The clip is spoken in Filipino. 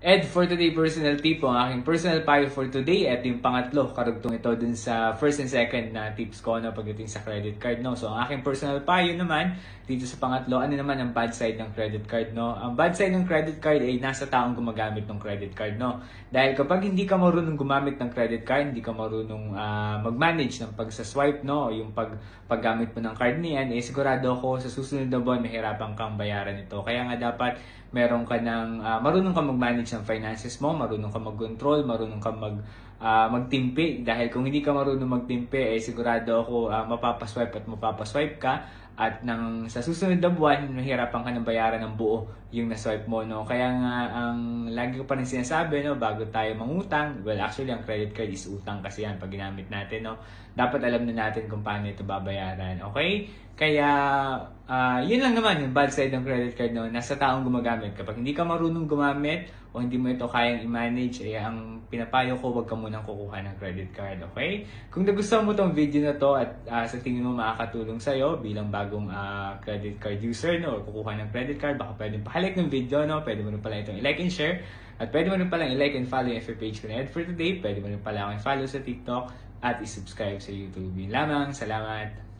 Ed, for today personal tip po, ang aking personal payo for today, ito yung pangatlo, karugtong ito dun sa first and second na tips ko na pagdating sa credit card, no? So, ang aking personal payo naman, dito sa pangatlo, ano naman ang bad side ng credit card, no? Ang bad side ng credit card ay nasa taong gumagamit ng credit card, no? Dahil kapag hindi ka marunong gumamit ng credit card, hindi ka marunong mag-manage ng pagsaswipe, no? O yung paggamit mo ng card niyan, eh sigurado ako sa susunod na buwan, mahirapan kang bayaran ito. Kaya nga dapat meron ka ng marunong ka mag-manage ng finances mo, marunong ka mag-control, marunong ka magtimpi. Dahil kung hindi ka marunong magtimpi, eh sigurado ako mapapaswipe at mapapaswipe ka. At sa susunod na buwan, mahirapan ka ng bayaran ng buo yung na-swipe mo, no? Kaya nga, ang lagi ko pa rin sinasabi, no, bago tayo mangutang, well, actually, ang credit card is utang kasi yan pag ginamit natin, no? Dapat alam na natin kung paano ito babayaran, okay? Kaya, yun lang naman yung bad side ng credit card, no? Nasa taong gumagamit. Kapag hindi ka marunong gumamit o hindi mo ito kayang i-manage, eh, ang pinapayo ko, huwag ka munang kukuha ng credit card, okay? Kung nagustuhan mo tong video na to at sa tingin mo makakatulong sa'yo bilang bagong credit card user, no, or kukuha ng credit card, baka pwedeng pakilike ng video, no, pwede mo rin pala itong i-like and share, at pwede mo rin pala i-like and follow yung FB page ko na Ed for Today, pwede mo rin pala akong follow sa TikTok at i-subscribe sa YouTube. Yun lamang, salamat!